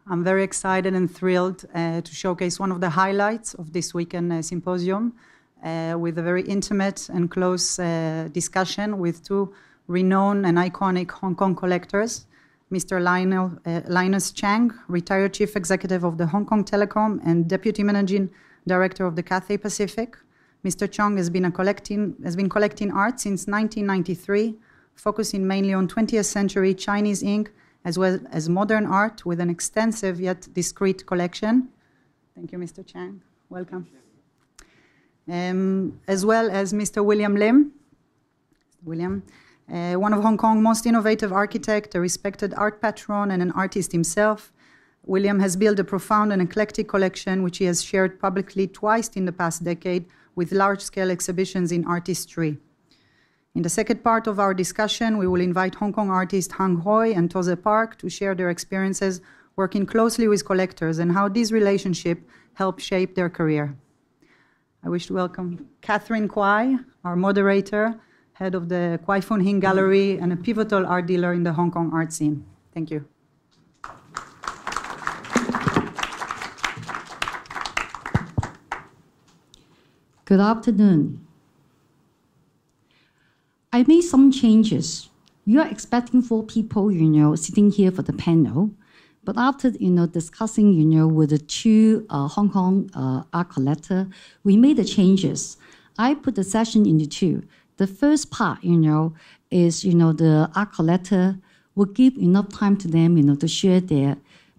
I'm very excited and thrilled to showcase one of the highlights of this weekend symposium with a very intimate and close discussion with two renowned and iconic Hong Kong collectors, Mr. Linus Cheung, retired Chief Executive of the Hong Kong Telecom and Deputy Managing Director of the Cathay Pacific. Mr. Cheung has been collecting art since 1993, focusing mainly on 20th century Chinese ink as well as modern art with an extensive yet discreet collection. Thank you, Mr. Cheung. Welcome. As well as Mr. William Lim. William, one of Hong Kong's most innovative architects, a respected art patron, and an artist himself. William has built a profound and eclectic collection, which he has shared publicly twice in the past decade with large-scale exhibitions in art history. In the second part of our discussion, we will invite Hong Kong artists Hang Hoi and Tozer Pak to share their experiences working closely with collectors and how this relationship helped shape their career. I wish to welcome Catherine Kwai, our moderator, head of the Kwai Fung Gallery and a pivotal art dealer in the Hong Kong art scene. Thank you. Good afternoon. I made some changes. You are expecting 4 people, sitting here for the panel. But after, discussing, with the 2 Hong Kong art collectors, we made the changes. I put the session into 2. The first part, is, the art collector will give enough time to them, to share their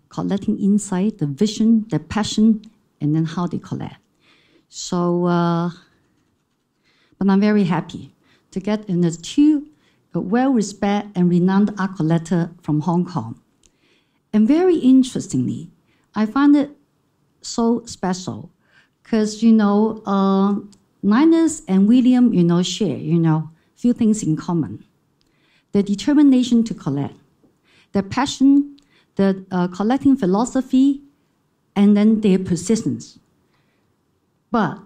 collecting insight, the vision, their passion, and then how they collect. So, but I'm very happy to get in the 2 well-respected and renowned art collectors from Hong Kong. And very interestingly, I find it so special because, Linus and William, share, few things in common. Their determination to collect, their passion, their collecting philosophy, and then their persistence. But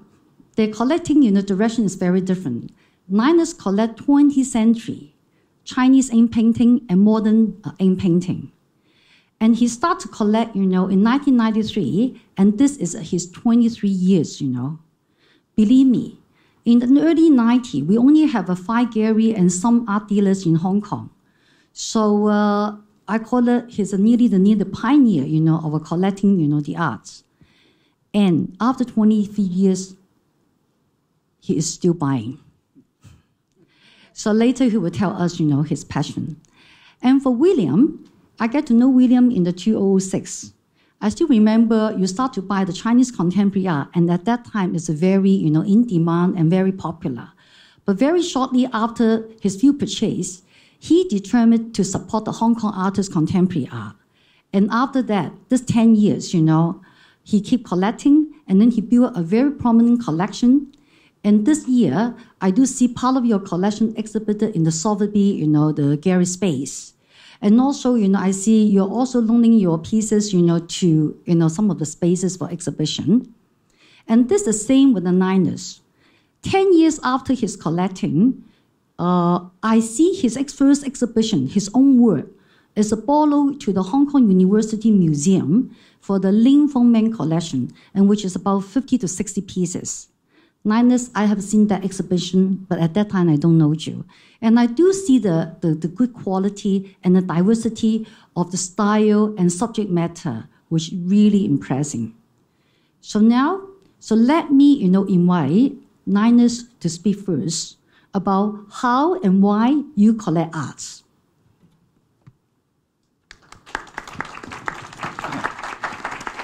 their collecting, direction is very different. Linus collect 20th century Chinese ink painting and modern ink painting. And he started to collect, in 1993, and this is his 23 years, Believe me, in the early 90s, we only have a 5 gallery and some art dealers in Hong Kong. So I call it, he's nearly the pioneer, of collecting, the arts. And after 23 years, he is still buying. So later he will tell us, his passion. And for William, I get to know William in the 2006. I still remember you start to buy the Chinese contemporary art, and at that time it's very, in demand and very popular. But very shortly after his few purchase, he determined to support the Hong Kong artists' contemporary art. And after that, this 10 years, he kept collecting, and then he built a very prominent collection. And this year, I do see part of your collection exhibited in the Sotheby, the gallery space. And also, I see you're also loaning your pieces, to, some of the spaces for exhibition. And this is the same with the Linus. 10 years after his collecting, I see his first exhibition, his own work, is a borrow to the Hong Kong University Museum for the Lin Fung collection, and which is about 50 to 60 pieces. Linus, I have seen that exhibition, but at that time I don't know you. And I do see the good quality and the diversity of the style and subject matter, which is really impressing. So now, let me, invite Linus to speak first about how and why you collect arts.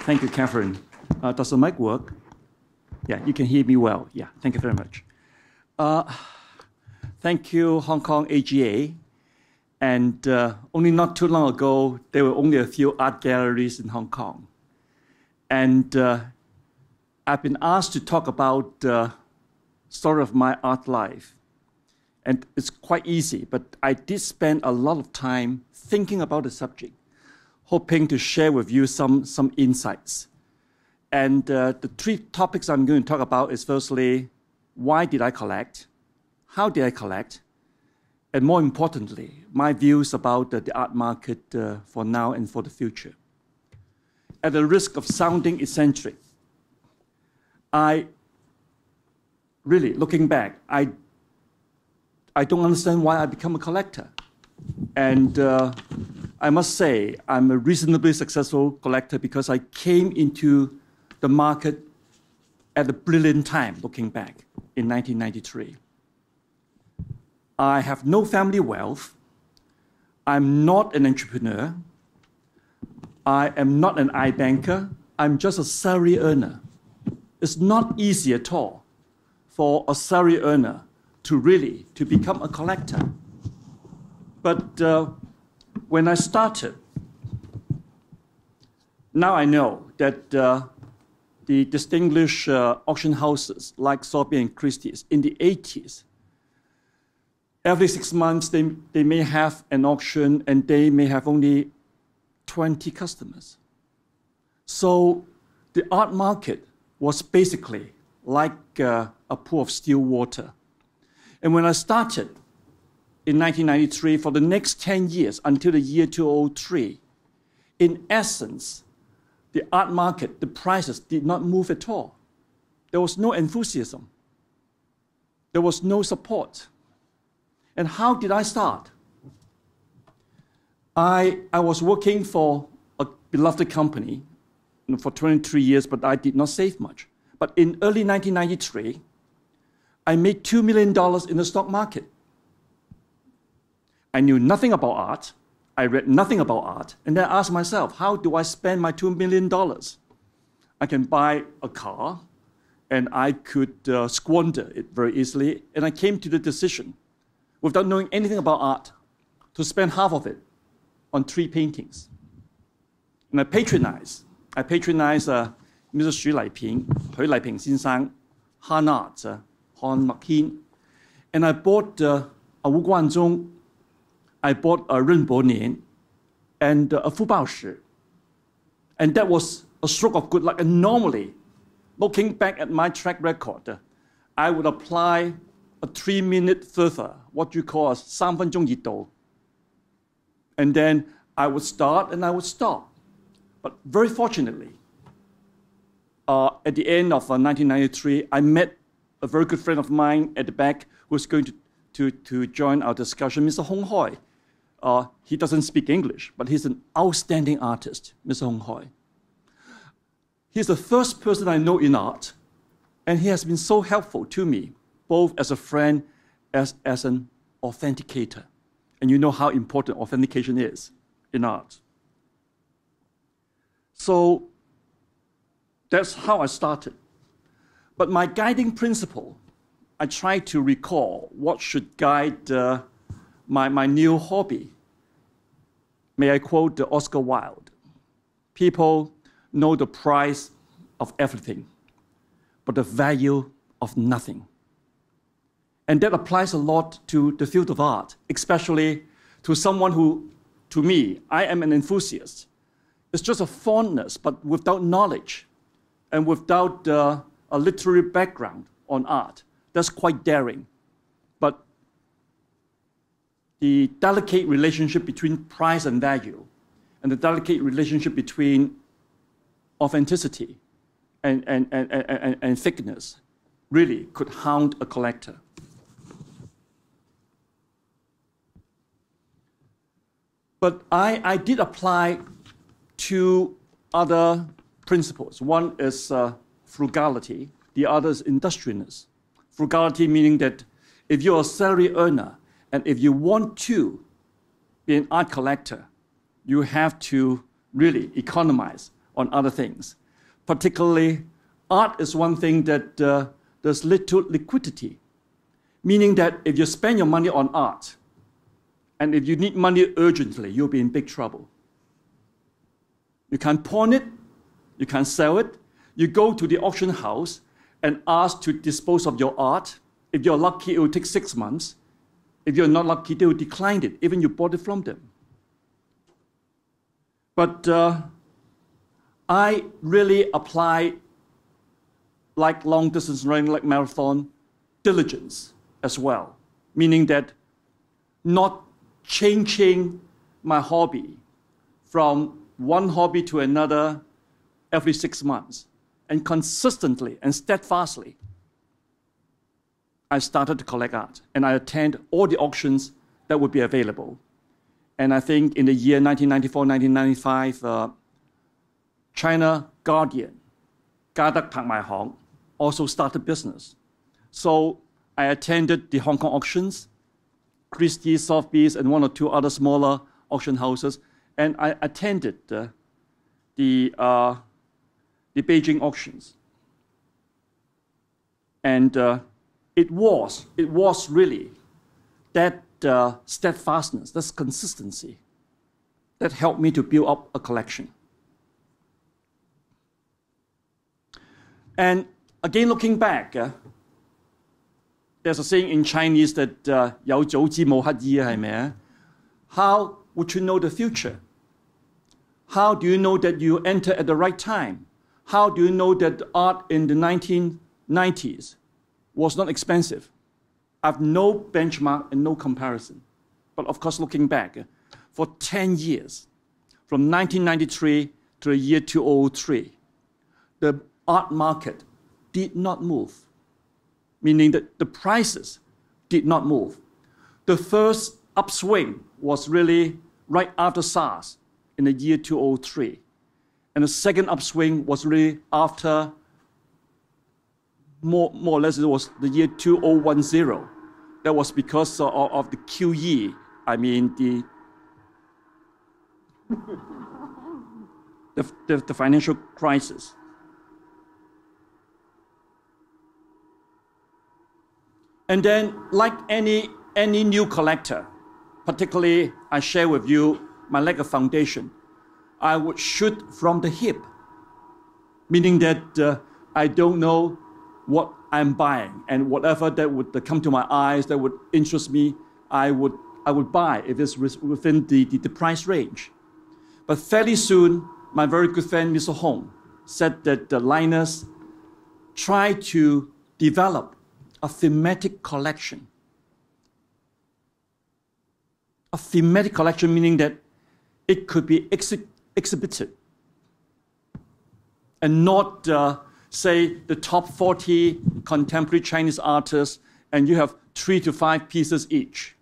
Thank you, Catherine. Does the mic work? Yeah, you can hear me well. Yeah, thank you very much. Thank you, Hong Kong AGA. And only not too long ago, there were only a few art galleries in Hong Kong. And I've been asked to talk about the story of my art life. And it's quite easy, but I did spend a lot of time thinking about the subject, hoping to share with you some insights. And the 3 topics I'm going to talk about is firstly, why did I collect? How did I collect? And more importantly, my views about the art market for now and for the future. at the risk of sounding eccentric, I really, looking back, I don't understand why I become a collector. And I must say, I'm a reasonably successful collector because I came into the market at a brilliant time, looking back, in 1993. I have no family wealth. I'm not an entrepreneur. I am not an iBanker. I'm just a salary earner. It's not easy at all for a salary earner to become a collector. But when I started, now I know that the distinguished auction houses like Sotheby and Christie's in the 80s, every 6 months they may have an auction and they may have only 20 customers. So the art market was basically like a pool of still water. And when I started in 1993, for the next 10 years until the year 2003, in essence, the art market, the prices did not move at all. There was no enthusiasm. There was no support. And how did I start? I was working for a beloved company for 23 years, but I did not save much. But in early 1993, I made $2 million in the stock market. I knew nothing about art. I read nothing about art. And then I asked myself, how do I spend my $2 million? I can buy a car, and I could squander it very easily. And I came to the decision, without knowing anything about art, to spend half of it on 3 paintings. And I patronized Mr. Xu Leiping 先生, Han Art, Han Mak-Hin. And I bought Wu Guanzhong, I bought a Ren Bo Nian, and a Fu Bao Shi. And that was a stroke of good luck. And normally, looking back at my track record, I would apply a 3-minute further, what you call a 3分鐘熱度. And then I would start and I would stop. But very fortunately, at the end of 1993, I met a very good friend of mine at the back who was going to join our discussion, Mr. Hong Hoi. He doesn't speak English, but he's an outstanding artist, Mr. Hong Hoi. He's the first person I know in art, and he has been so helpful to me, both as a friend, as an authenticator. And you know how important authentication is in art. So that's how I started. But my guiding principle, I try to recall what should guide my new hobby. May I quote Oscar Wilde? People know the price of everything, but the value of nothing. And that applies a lot to the field of art, especially to someone who, to me, I am an enthusiast. It's just a fondness, but without knowledge and without a literary background on art. That's quite daring. But the delicate relationship between price and value, and the delicate relationship between authenticity and thickness really could hound a collector. But I did apply 2 other principles. One is frugality, the other is industriousness. Frugality meaning that if you're a salary earner and if you want to be an art collector, you have to really economize on other things. Particularly, art is one thing that there's little liquidity, meaning that if you spend your money on art, and if you need money urgently, you'll be in big trouble. You can't pawn it, you can't sell it. You go to the auction house and ask to dispose of your art. If you're lucky, it will take 6 months. If you're not lucky, they will decline it, even you bought it from them. But I really apply, like long distance running, like marathon, diligence as well, meaning that not changing my hobby from one hobby to another every 6 months. And consistently and steadfastly, I started to collect art. And I attend all the auctions that would be available. And I think in the year 1994, 1995, China Guardian, 嘉德拍賣行, also started business. So I attended the Hong Kong auctions, Christie's, Sotheby's, and 1 or 2 other smaller auction houses. And I attended the Beijing auctions. And it was really that steadfastness, that consistency that helped me to build up a collection. And again, looking back, there's a saying in Chinese that 有早知冇乞兒，係咪啊? How would you know the future? How do you know that you enter at the right time? How do you know that art in the 1990s was not expensive? I have no benchmark and no comparison. But of course, looking back, for 10 years, from 1993 to the year 2003, the art market did not move, meaning that the prices did not move. The first upswing was really right after SARS in the year 2003. And the second upswing was really after, more or less, it was the year 2010. That was because of the QE, I mean the financial crisis. And then, like any new collector, particularly I share with you my Lego foundation, I would shoot from the hip, meaning that I don't know what I'm buying, and whatever that would come to my eyes that would interest me, I would buy if it's within the price range. But fairly soon, my very good friend Mr. Hong said that Linus tried to develop a thematic collection. A thematic collection meaning that it could be exhibited and not, say, the top 40 contemporary Chinese artists and you have 3 to 5 pieces each.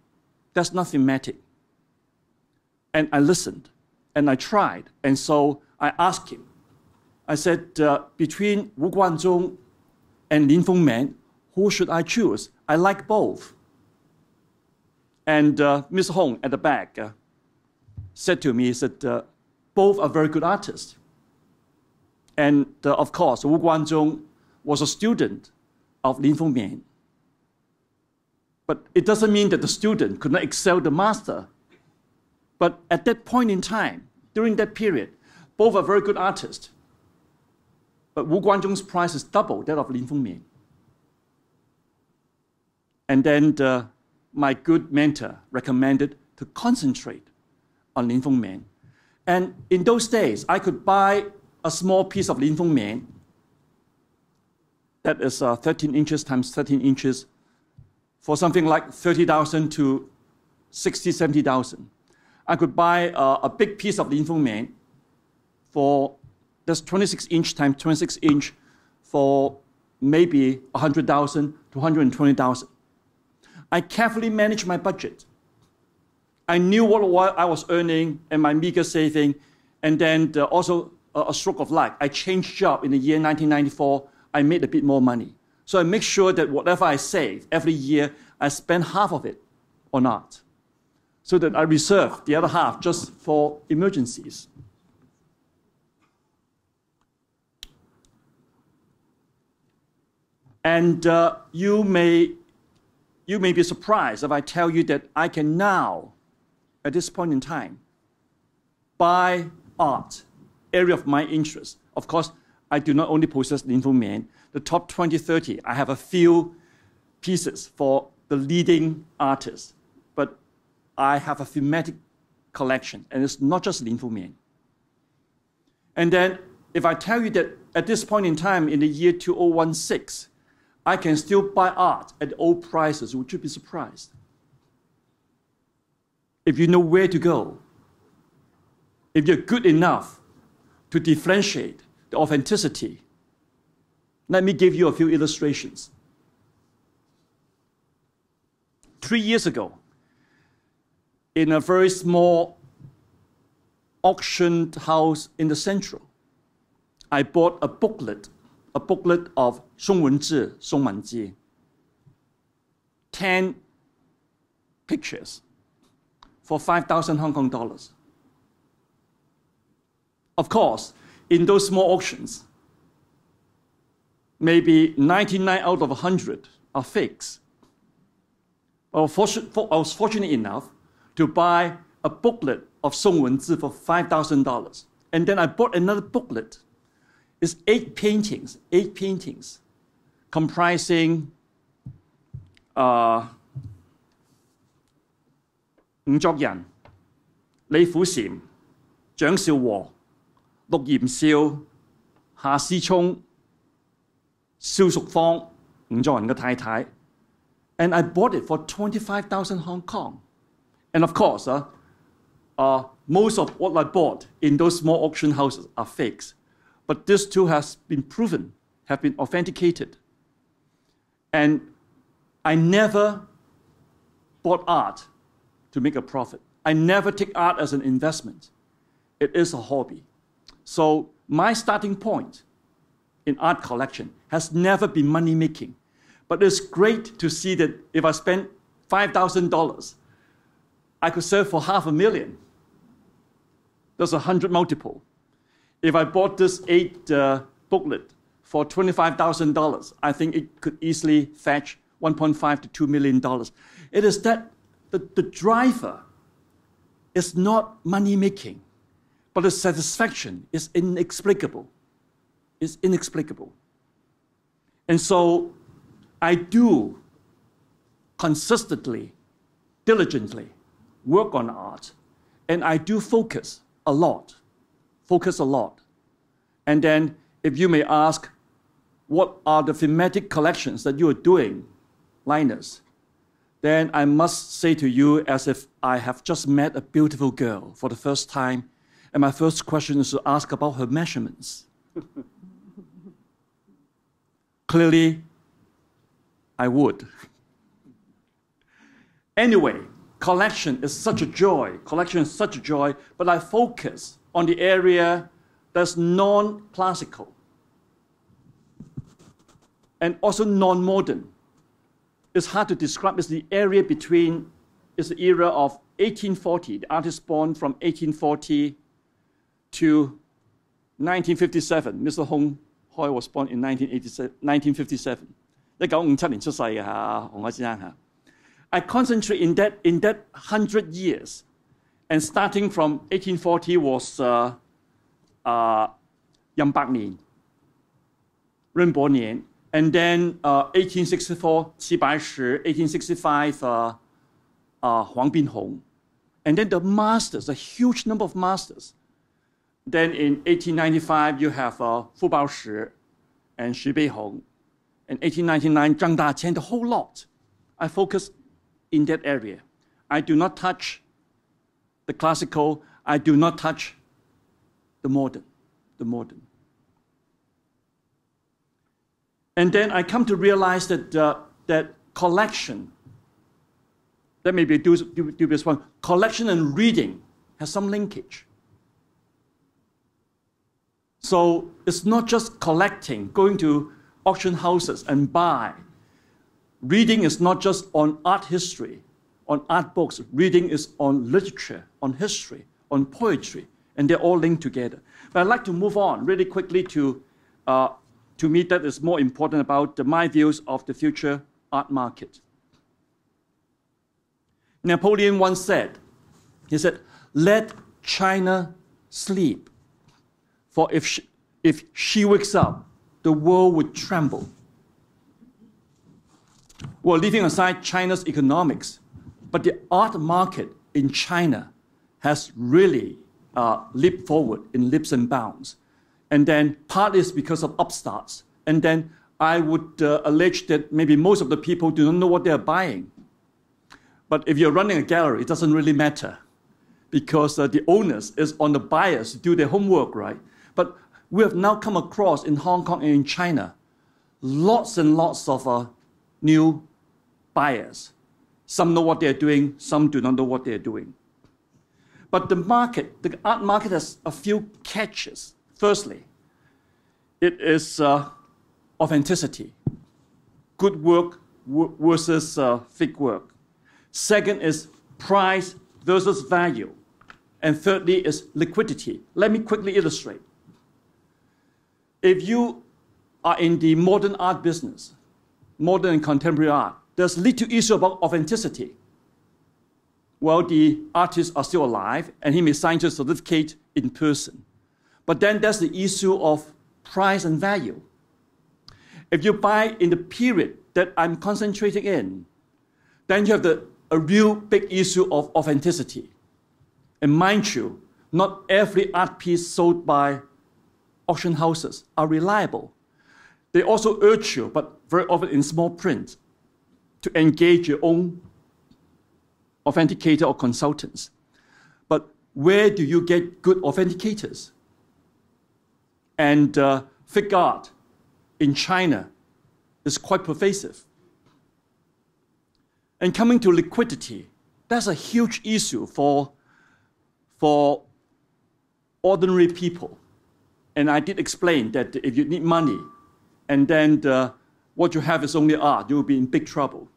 That's not thematic. And I listened and I tried. And so I asked him, I said, between Wu Guanzhong and Lin Fengman, who should I choose? I like both. And Mr. Hong at the back said to me, he said, both are very good artists. And of course, Wu Guanzhong was a student of Lin Fengman. But it doesn't mean that the student could not excel the master. But at that point in time, during that period, both are very good artists. But Wu Guanzhong's price is double that of Lin Fengman. And then my good mentor recommended to concentrate on Lin Fengman. And in those days, I could buy a small piece of Lin Fengman that is 13 inches times 13 inches for something like 30,000 to 60, 70,000. I could buy a big piece of Lin Fengman for, that's 26 inch times 26 inch for maybe 100,000 to 120,000. I carefully managed my budget. I knew what I was earning and my meager saving, and then also a stroke of luck. I changed job in the year 1994. I made a bit more money. So I make sure that whatever I save every year, I spend half of it on art, so that I reserve the other half just for emergencies. And you may be surprised if I tell you that I can now, at this point in time, buy art, area of my interest. Of course, I do not only possess Lin Fengman. The top 20, 30, I have a few pieces for the leading artists. But I have a thematic collection, and it's not just Lin Fengman. And then, if I tell you that at this point in time, in the year 2016, I can still buy art at old prices, would you be surprised? If you know where to go, if you're good enough to differentiate the authenticity. Let me give you a few illustrations. 3 years ago, in a very small auction house in the Central, I bought a booklet of 宋文志, 宋文志, 10 pictures for 5,000 Hong Kong dollars. Of course, in those small auctions, maybe 99 out of 100 are fakes. I was fortunate enough to buy a booklet of Song Wenzi for $5,000. And then I bought another booklet. It's 8 paintings, comprising 伍作人、李虎禪、蔣少和、陸炎少、夏思聰、蕭淑芳、伍作人嘅太太。And I bought it for 25,000 Hong Kong. And of course, most of what I bought in those small auction houses are fakes. But this too has been proven, have been authenticated. And I never bought art to make a profit. I never take art as an investment. It is a hobby. So my starting point in art collection has never been money making. But it's great to see that if I spend $5,000, I could sell for $500,000. That's 100 multiple. If I bought this 8 booklet for $25,000, I think it could easily fetch $1.5 to $2 million. It is that the driver is not money making, but the satisfaction is inexplicable. It's inexplicable. And so I do consistently, diligently work on art, and I do focus a lot. And then if you may ask, what are the thematic collections that you are doing, Linus? Then I must say to you as if I have just met a beautiful girl for the first time, and my first question is to ask about her measurements. Clearly, I would. Anyway, collection is such a joy. But I focus on the area that's non-classical and also non-modern. It's hard to describe. It's the area between, it's the era of 1840. The artist born from 1840 to 1957. Mr. Hong Hoi was born in 1957. 1957年出世嘅嚇，洪海先生嚇。I concentrate in that 100 years, and starting from 1840 was 任伯年、任伯年， and then 1864 齐白石 ，1865 黃邊紅， and then the masters, a huge number of masters. Then in 1895 you have 傅抱石 and 徐悲鴻. In 1899, Zhang Daqian, the whole lot. I focus in that area. I do not touch the classical. I do not touch the modern. And then I come to realize that that collection, that may be a dubious one, collection and reading has some linkage. So it's not just collecting, going to auction houses and buy. Reading is not just on art history, on art books. Reading is on literature, on history, on poetry, and they're all linked together. But I'd like to move on really quickly to me that is more important about my views of the future art market. Napoleon once said, he said, let China sleep, for if she wakes up, the world would tremble. Well, leaving aside China's economics, but the art market in China has really leaped forward in leaps and bounds. And then partly it's because of upstarts. And then I would allege that maybe most of the people do not know what they're buying. But if you're running a gallery, it doesn't really matter because the onus is on the buyers to do their homework, right? But we have now come across in Hong Kong and in China lots and lots of new buyers. Some know what they're doing, some do not know what they're doing. But the art market has a few catches. Firstly, it is authenticity. Good work versus fake work. Second is price versus value. And thirdly is liquidity. Let me quickly illustrate. If you are in the modern art business, modern and contemporary art, there's little issue about authenticity. Well, the artists are still alive, and he may sign a certificate in person. But then there's the issue of price and value. If you buy in the period that I'm concentrating in, then you have a real big issue of authenticity. And mind you, not every art piece sold by auction houses are reliable. They also urge you, but very often in small print, to engage your own authenticator or consultants. But where do you get good authenticators? And fake art in China is quite pervasive. And coming to liquidity, that's a huge issue for ordinary people. And I did explain that if you need money and then what you have is only art, you will be in big trouble.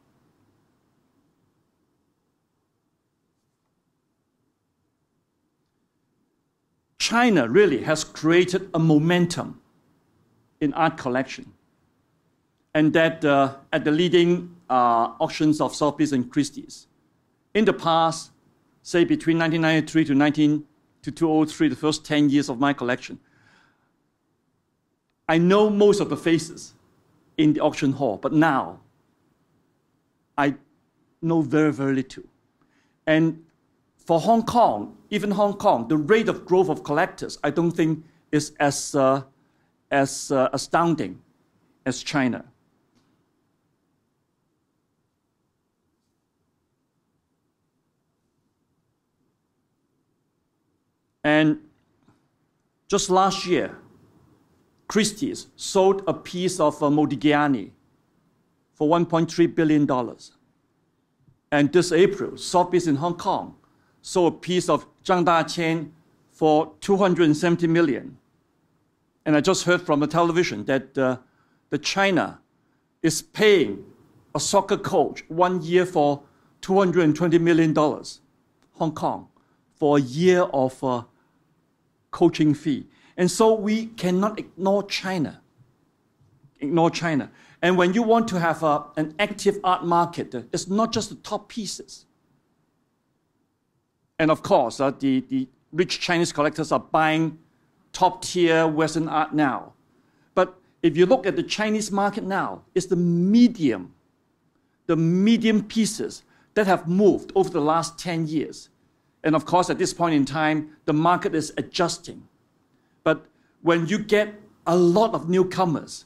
China really has created a momentum in art collection. And that at the leading auctions of Sotheby's and Christie's. In the past, say between 1993 to 2003, the first 10 years of my collection, I know most of the faces in the auction hall, but now I know very, very little. And for Hong Kong, even Hong Kong, the rate of growth of collectors, I don't think is as astounding as China. And just last year, Christie's sold a piece of Modigliani for $1.3 billion. And this April, Sotheby's in Hong Kong sold a piece of Zhang Daqian for $270 million. And I just heard from the television that China is paying a soccer coach 1 year for $220 million, Hong Kong, for a year of coaching fee. And so we cannot ignore China. And when you want to have an active art market, it's not just the top pieces. And of course, the rich Chinese collectors are buying top-tier Western art now. But if you look at the Chinese market now, it's the medium pieces that have moved over the last 10 years. And of course, at this point in time, the market is adjusting. But when you get a lot of newcomers,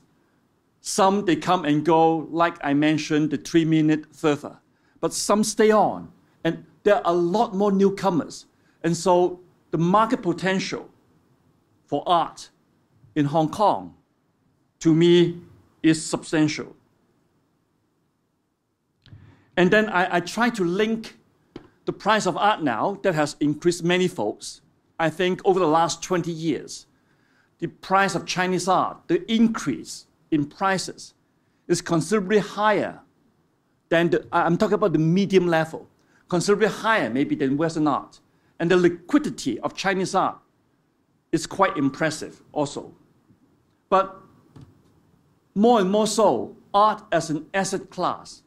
some they come and go, like I mentioned, the 3-minute thirfer. But some stay on. And there are a lot more newcomers. And so the market potential for art in Hong Kong, to me, is substantial. And then I try to link the price of art now that has increased many folds. I think over the last 20 years, the price of Chinese art, the increase in prices is considerably higher than I'm talking about the medium level, considerably higher maybe than Western art. And the liquidity of Chinese art is quite impressive also. But more and more so, art as an asset class,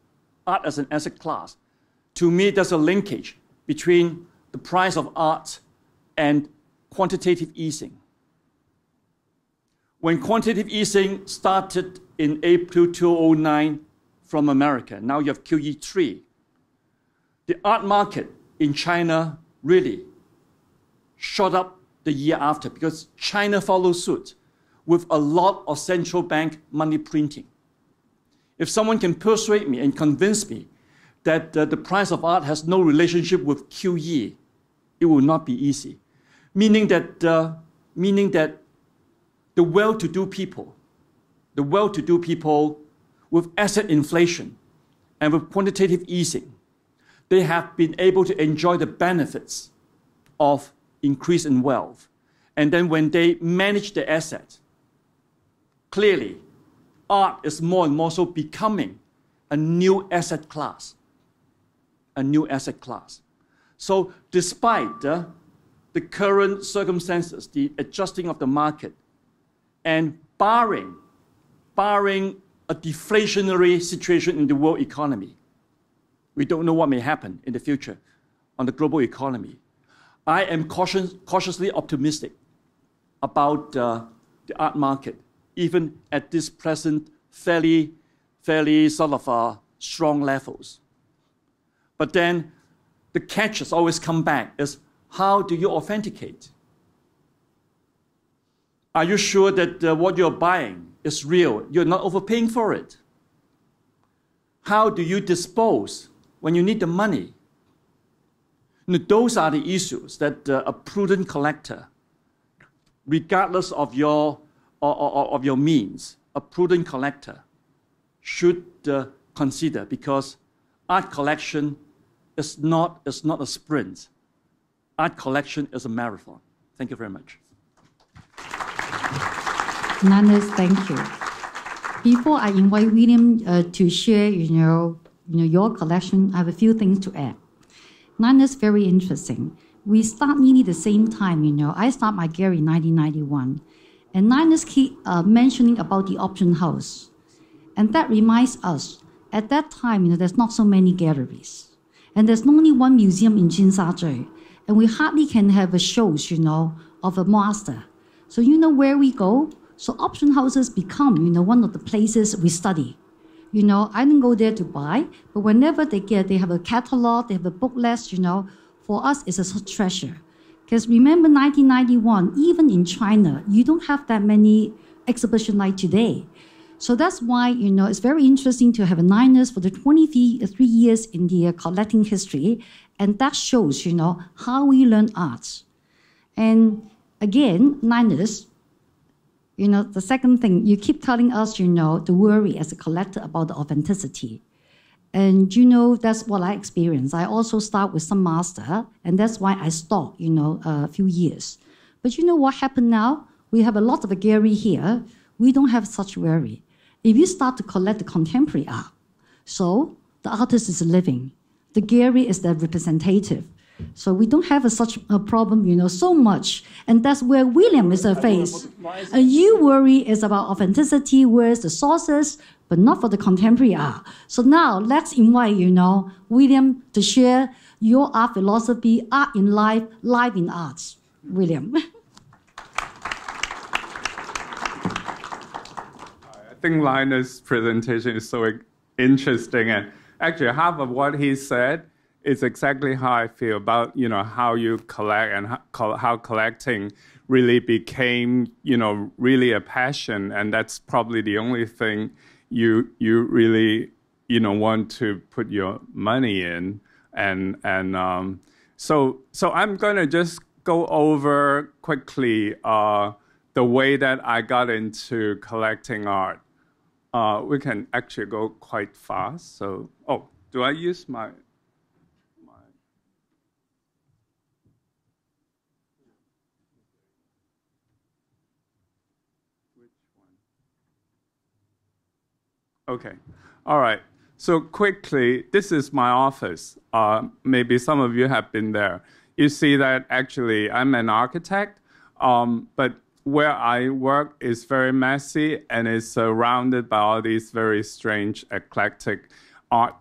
to me, there's a linkage between the price of art and quantitative easing. When quantitative easing started in April 2009 from America, now you have QE3, the art market in China really shot up the year after because China followed suit with a lot of central bank money printing. If someone can persuade me and convince me that the price of art has no relationship with QE, it will not be easy. Meaning that the well-to-do people with asset inflation and with quantitative easing, they have been able to enjoy the benefits of increase in wealth. And then when they manage the asset, clearly, art is more and more so becoming a new asset class. A new asset class. So despite the current circumstances, the adjusting of the market, and barring a deflationary situation in the world economy, we don't know what may happen in the future on the global economy. I am cautiously optimistic about the art market, even at this present fairly sort of strong levels. But then the catch has always come back is, how do you authenticate? Are you sure that what you're buying is real? You're not overpaying for it. How do you dispose when you need the money? You know, those are the issues that a prudent collector, regardless of your means, a prudent collector should consider, because art collection is not a sprint. Art collection is a marathon. Thank you very much. Linus, thank you. Before I invite William to share, your collection, I have a few things to add. Linus, very interesting. We start nearly the same time, I start my gallery in 1991. And Linus keep mentioning about the auction house. And that reminds us, at that time, there's not so many galleries. And there's only one museum in Jinsha. And we hardly can have a shows, of a master. So where we go? So auction houses become, one of the places we study. I didn't go there to buy, but whenever they have a catalog, they have a book list, for us it's a treasure. Because remember 1991, even in China, you don't have that many exhibitions like today. So that's why, it's very interesting to have a Linus for the 23 years in the collecting history. And that shows, how we learn art. And again, Linus, the second thing, you keep telling us, the worry as a collector about the authenticity. And that's what I experienced. I also start with some master, and that's why I stopped, a few years. But what happened now? We have a lot of a gallery here. We don't have such worry. If you start to collect the contemporary art, so the artist is living. The gallery is the representative. So we don't have such a problem, so much. And that's where William is faced. You worry is about authenticity, where's the sources, but not for the contemporary art. So now let's invite, William to share your art philosophy, art in life, life in arts. William. I think Linus' presentation is so interesting, and actually half of what he said is exactly how I feel about how you collect and how collecting really became really a passion, and that's probably the only thing you really want to put your money in, and so I'm going to just go over quickly the way that I got into collecting art. We can actually go quite fast. So, do I use my... Which one? Okay. All right. So quickly, this is my office. Maybe some of you have been there. You see that actually I'm an architect, but where I work is very messy and is surrounded by all these very strange, eclectic art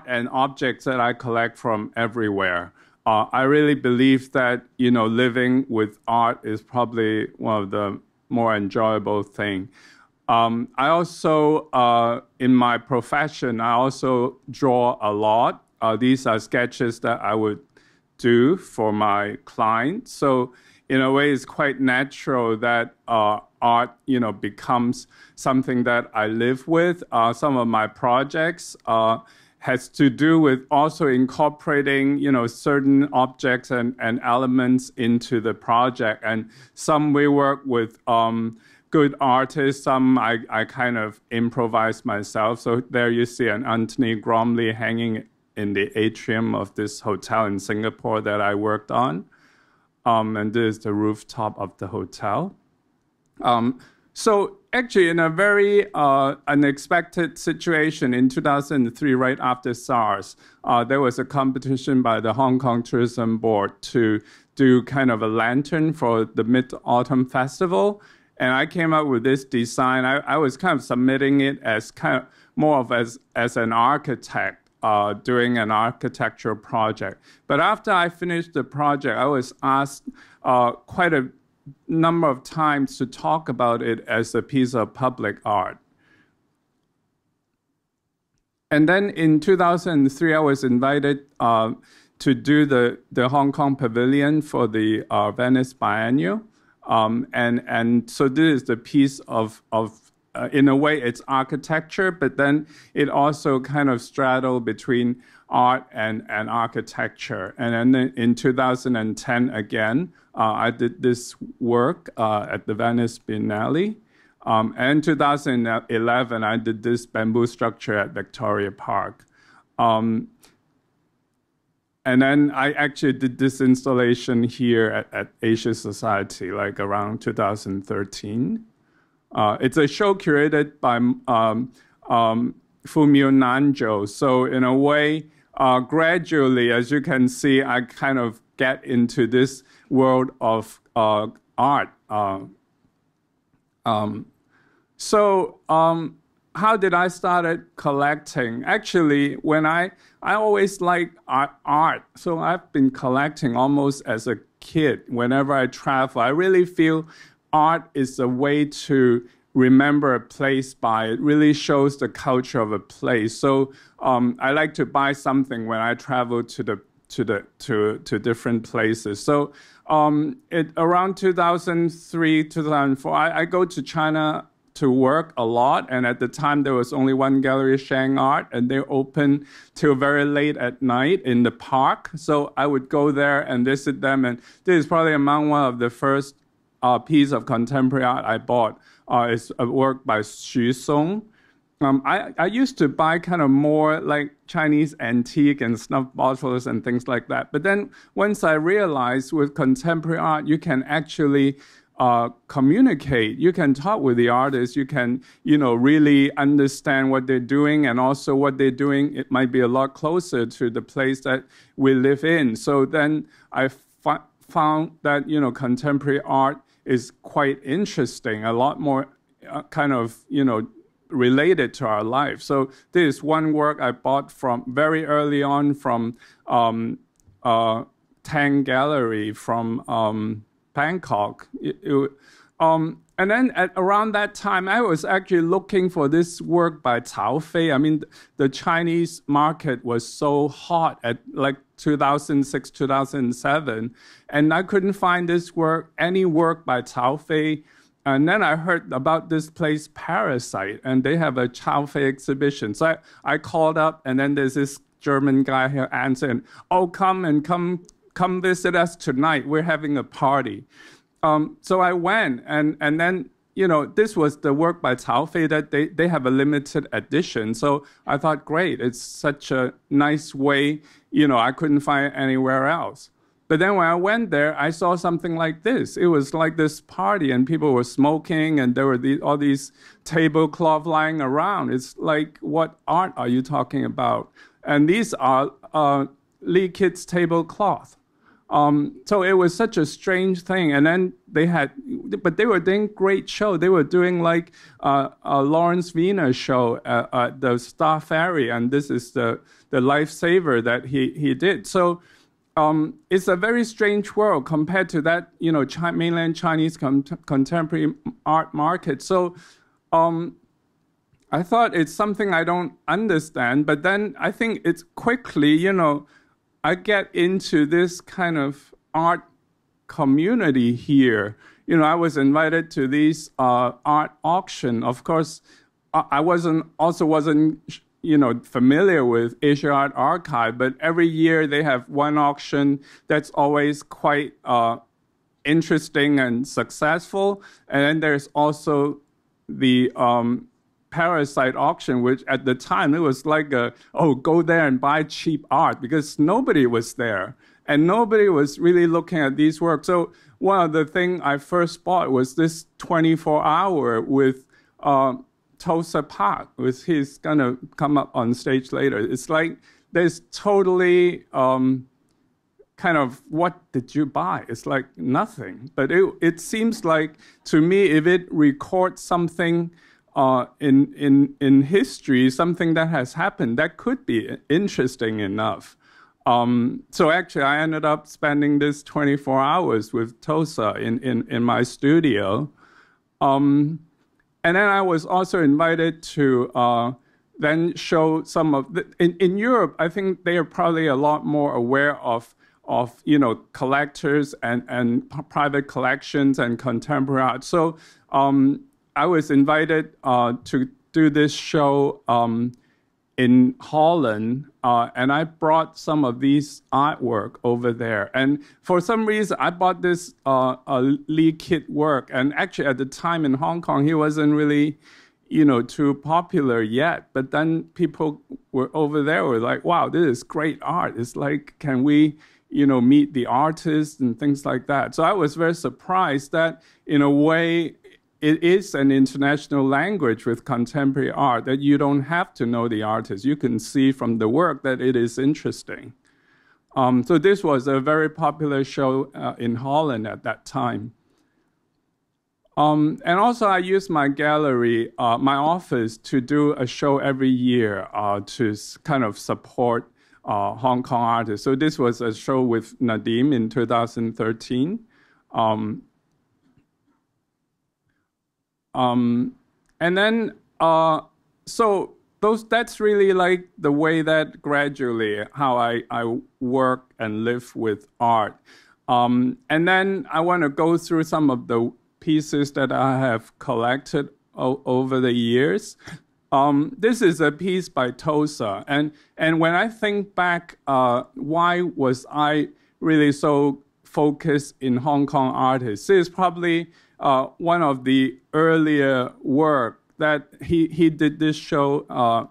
and objects that I collect from everywhere. I really believe that, living with art is probably one of the more enjoyable things. I also, in my profession, I also draw a lot. These are sketches that I would do for my clients. So in a way, it's quite natural that art, becomes something that I live with. Some of my projects, has to do with also incorporating, certain objects and elements into the project. And some we work with good artists, some I kind of improvise myself. So there you see an Anthony Gormley hanging in the atrium of this hotel in Singapore that I worked on. And this is the rooftop of the hotel. So actually, in a very unexpected situation in 2003, right after SARS, there was a competition by the Hong Kong Tourism Board to do kind of a lantern for the Mid-Autumn Festival. And I came up with this design. I was kind of submitting it as kind of more of as an architect doing an architectural project. But after I finished the project, I was asked quite a number of times to talk about it as a piece of public art. And then in 2003, I was invited to do the Hong Kong Pavilion for the Venice Biennial. And so this is the piece of in a way, it's architecture, but then it also kind of straddled between art and architecture. And then in 2010, again, I did this work at the Venice Biennale. And in 2011, I did this bamboo structure at Victoria Park. And then I actually did this installation here at Asia Society, like around 2013. It's a show curated by Fumio Nanjo. So in a way, gradually, as you can see, I kind of get into this world of art. How did I start collecting? Actually, when I always liked art, so I've been collecting almost as a kid. Whenever I travel, I really feel art is a way to remember a place by. It really shows the culture of a place. So I like to buy something when I travel to different places. So around 2003, 2004, I go to China to work a lot, and at the time there was only one gallery, Shang Art, and they open till very late at night in the park. So I would go there and visit them, and this is probably among one of the first piece of contemporary art I bought. It's a work by Xu Song. I used to buy kind of more like Chinese antique and snuff bottles and things like that. But then once I realized with contemporary art, you can actually communicate. You can talk with the artists. You can, really understand what they're doing, and also what they're doing, it might be a lot closer to the place that we live in. So then I found that, contemporary art is quite interesting, a lot more kind of, related to our life. So this is one work I bought from very early on from Tang Gallery from Bangkok. And then around that time, I was actually looking for this work by Cao Fei. I mean, the Chinese market was so hot at like 2006, 2007, and I couldn't find this work, any work by Cao Fei. And then I heard about this place, Parasite, and they have a Cao Fei exhibition. So I called up, and then there's this German guy here answering, "Oh, come visit us tonight. We're having a party." So I went, and then, this was the work by Cao Fei that they have a limited edition. So I thought, great, it's such a nice way, I couldn't find anywhere else. But then when I went there, I saw something like this. It was like this party, and people were smoking, and there were all these tablecloths lying around. It's like, what art are you talking about? And these are Lee Kit's tablecloth. So it was such a strange thing. And then but they were doing great show. They were doing like a Lawrence Wiener show at the Star Ferry, and this is the Lifesaver that he did. So it's a very strange world compared to that, mainland Chinese contemporary art market. So I thought it's something I don't understand, but then I think it's quickly, I get into this kind of art community here. I was invited to these art auction. Of course, I wasn't familiar with Asia Art Archive, but every year they have one auction that's always quite interesting and successful. And then there's also the Parasite auction, which at the time it was like go there and buy cheap art, because nobody was there and nobody was really looking at these works. So one of the things I first bought was this 24-hour with Tozer Pak, he's gonna come up on stage later. It's like there's totally kind of, what did you buy? It's like nothing. But it seems like, to me, if it records something in history, something that has happened, that could be interesting enough. So actually, I ended up spending this 24 hours with Tosa in my studio. And then I was also invited to then show some of in Europe, I think they are probably a lot more aware of collectors and private collections and contemporary art. So I was invited to do this show in Holland, and I brought some of these artwork over there. And for some reason, I bought this Lee Kit work. And actually, at the time in Hong Kong, he wasn't really, too popular yet. But then people were over there were like, wow, this is great art. It's like, can we, meet the artists and things like that. So I was very surprised that, in a way, it is an international language with contemporary art, that you don't have to know the artist. You can see from the work that it is interesting. So this was a very popular show in Holland at that time. And also I used my gallery, my office, to do a show every year to kind of support Hong Kong artists. So this was a show with Nadim in 2013. And then, so that's really like the way that gradually how I work and live with art. And then I want to go through some of the pieces that I have collected over the years. This is a piece by Tosa. And when I think back, why was I really so focused in Hong Kong artists? This is probably one of the earlier work that he did this show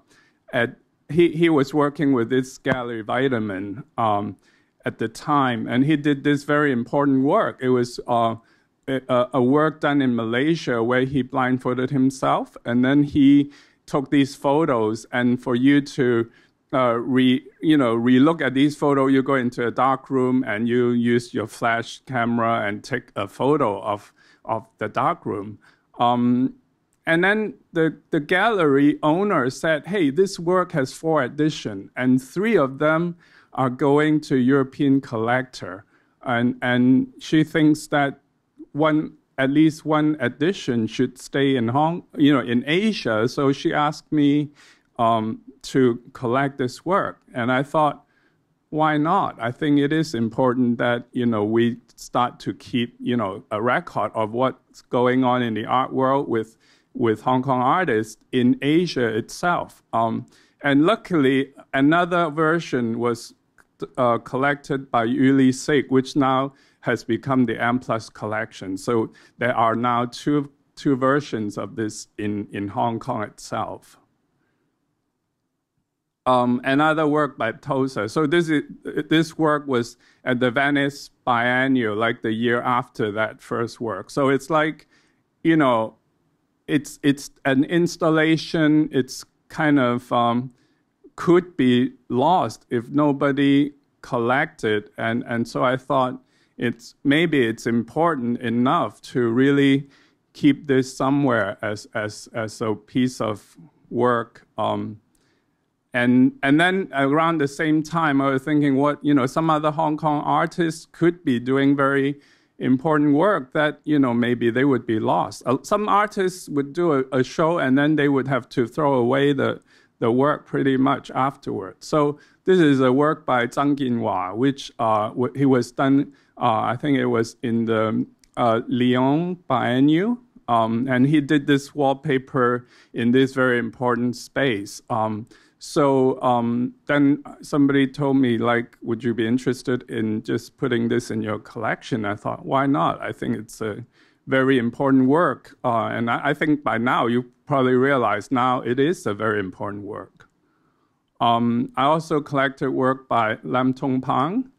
he was working with this gallery Vitamin at the time, and he did this very important work. It was a work done in Malaysia where he blindfolded himself, and then he took these photos, and for you to re-look at these photos, you go into a dark room and you use your flash camera and take a photo of the dark room. And then the gallery owner said, hey, this work has 4 editions, and 3 of them are going to European collector. And she thinks that at least one edition should stay in in Asia. So she asked me to collect this work. And I thought, why not? I think it is important that, we start to keep, a record of what's going on in the art world with Hong Kong artists in Asia itself. And luckily, another version was collected by Yuli Sik, which now has become the M+ collection. So there are now two versions of this in Hong Kong itself. Another work by Tosa. So this work was at the Venice Biennial, like the year after that first work. So it's like, it's an installation. It's kind of could be lost if nobody collected. And so I thought maybe it's important enough to really keep this somewhere as a piece of work. And then around the same time, I was thinking some other Hong Kong artists could be doing very important work that, maybe they would be lost. Some artists would do a show and then they would have to throw away the work pretty much afterwards. So this is a work by Zhang Jinhua, which he was done, I think it was in the Lyon Biennial. And he did this wallpaper in this very important space. So then somebody told me, like, would you be interested in just putting this in your collection? I thought, why not? I think it's a very important work. And I think by now you probably realize now it is a very important work. I also collected work by Lam Tong Pang.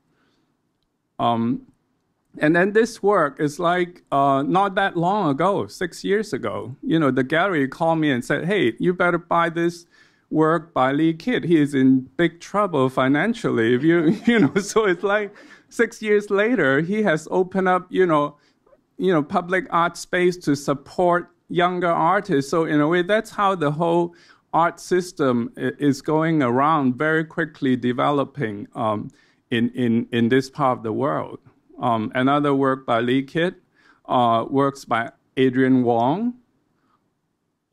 And then this work is like not that long ago, 6 years ago. You know, the gallery called me and said, hey, you better buy this work by Lee Kit. He is in big trouble financially. If you know, so it's like 6 years later, he has opened up, you know, public art space to support younger artists. So in a way, that's how the whole art system is going around, very quickly developing in this part of the world. Another work by Lee Kit, works by Adrian Wong,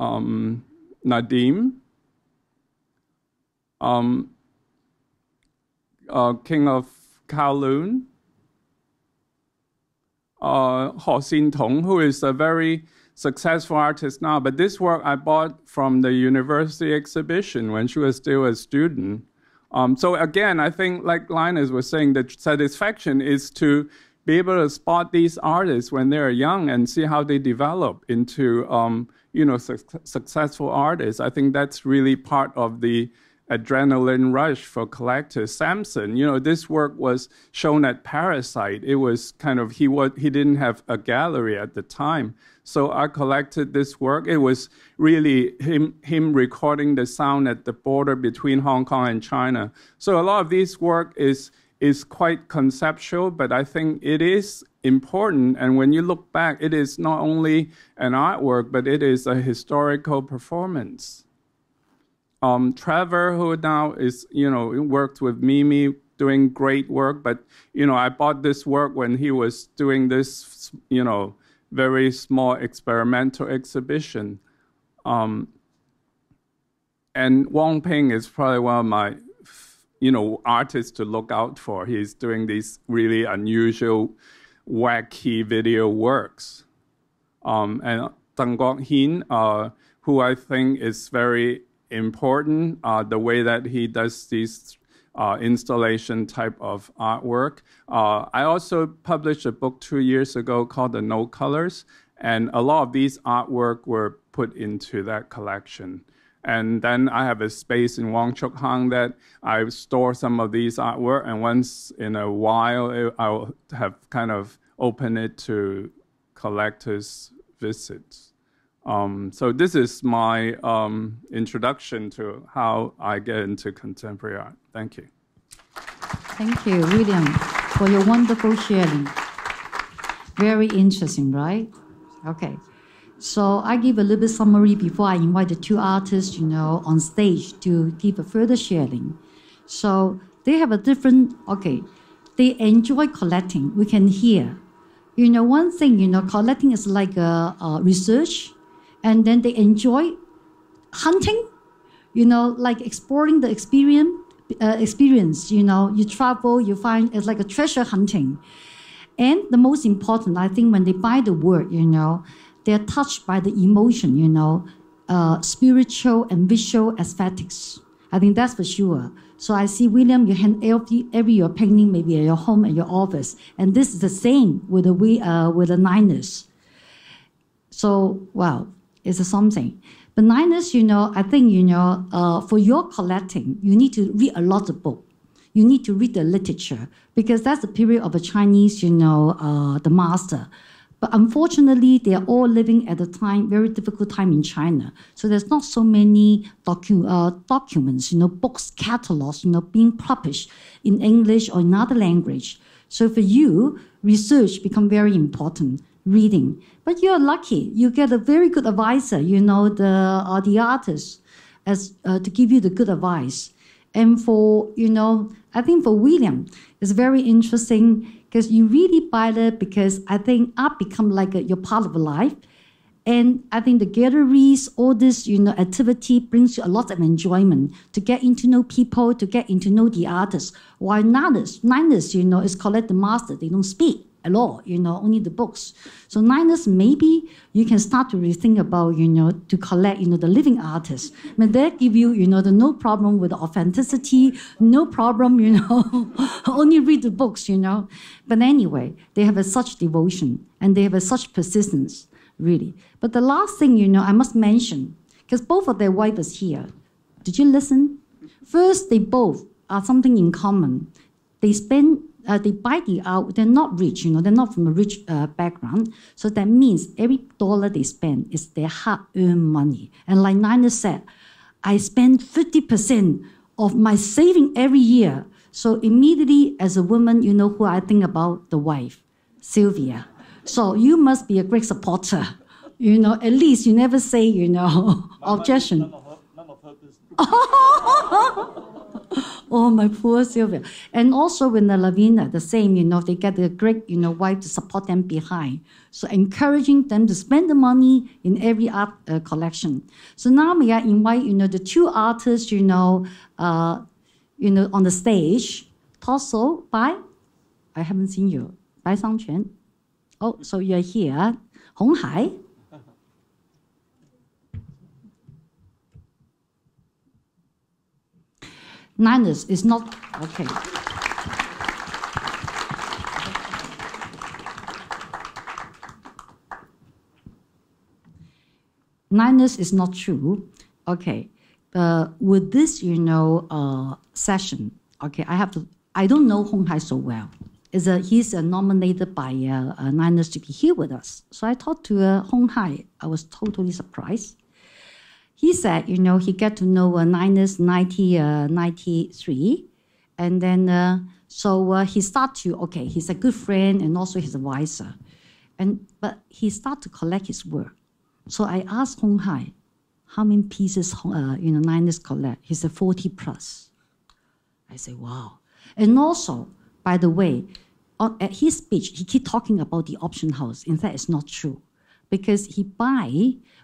Nadim, King of Kowloon, Ho Xin Tong, who is a very successful artist now. But this work I bought from the university exhibition when she was still a student. So again, I think, like Linus was saying, the satisfaction is to be able to spot these artists when they're young and see how they develop into, successful artists. I think that's really part of the adrenaline rush for collectors. Samson, this work was shown at Parasite. It was kind of, he didn't have a gallery at the time. So I collected this work. It was really him recording the sound at the border between Hong Kong and China. So a lot of this work is quite conceptual, but I think it is important. And when you look back, it is not only an artwork, but it is a historical performance. Trevor, who now is, worked with Mimi, doing great work. But, I bought this work when he was doing this, very small experimental exhibition. And Wong Ping is probably one of my, artists to look out for. He's doing these really unusual, wacky video works. And Deng Gok Hin, who I think is very important, the way that he does these installation type of artwork. I also published a book 2 years ago called The No Colors, and a lot of these artwork were put into that collection. And then I have a space in Wong Chuk Hang that I store some of these artwork, and once in a while I'll have kind of open it to collectors' visits. So this is my introduction to how I get into contemporary art. Thank you. Thank you, William, for your wonderful sharing. Very interesting, right? Okay. So I give a little bit summary before I invite the two artists, on stage to give a further sharing. So they have a different, they enjoy collecting. We can hear. One thing, collecting is like a research. And then they enjoy hunting, like exploring the experience, you travel, you find it's like a treasure hunting. And the most important, I think, when they buy the work, they're touched by the emotion, spiritual and visual aesthetics. I think that's for sure. So I see, William, you hand every your painting, maybe at your home, at your office. And this is the same with the Linus. So, wow. It's something. But Linus, I think, for your collecting, you need to read a lot of books. You need to read the literature because that's the period of a Chinese, the master. But unfortunately, they are all living at a time, very difficult time in China. So there's not so many documents, books, catalogs, being published in English or another language. So for you, research become very important. Reading, but you're lucky. You get a very good advisor. The artist, to give you the good advice. And for I think for William, it's very interesting because you really buy it because I think art become like your part of life, and I think the galleries, all this activity brings you a lot of enjoyment to get into know people, to get into know the artists. While Linus, is collect the master. They don't speak. at all, only the books. So Linus, maybe you can start to rethink about, to collect, the living artists. But that give you, the no problem with authenticity, no problem, only read the books, But anyway, they have such devotion and they have such persistence, really. But the last thing, I must mention, because both of their wives here, did you listen? First, they both are something in common. They buy the art. They're not rich, they're not from a rich background. So that means every dollar they spend is their hard-earned money. And like Linus said, I spend 50% of my saving every year. So immediately, as a woman, you know who I think about? The wife, Sylvia. So you must be a great supporter. At least you never say, objection. None of her business. Oh, my poor Sylvia. And also with the Lavina, the same, they get a great, wife to support them behind. So encouraging them to spend the money in every art collection. So now may I invite, the two artists, on the stage. Tosa Pak, I haven't seen you. Bai Sangquan. Oh, so you're here. HongKong. Linus is not okay. Linus is not true. Okay, with this, session. Okay, I don't know HongKong so well. He's nominated by Linus to be here with us. So I talked to HongKong. I was totally surprised. He said, he got to know Linus 1993. And then, he started to, he's a good friend and also his advisor. But he started to collect his work. So I asked HongKong, how many pieces, Linus collect? He said 40 plus. I said, wow. And also, by the way, at his speech, he keep talking about the auction house. In fact, it's not true. Because he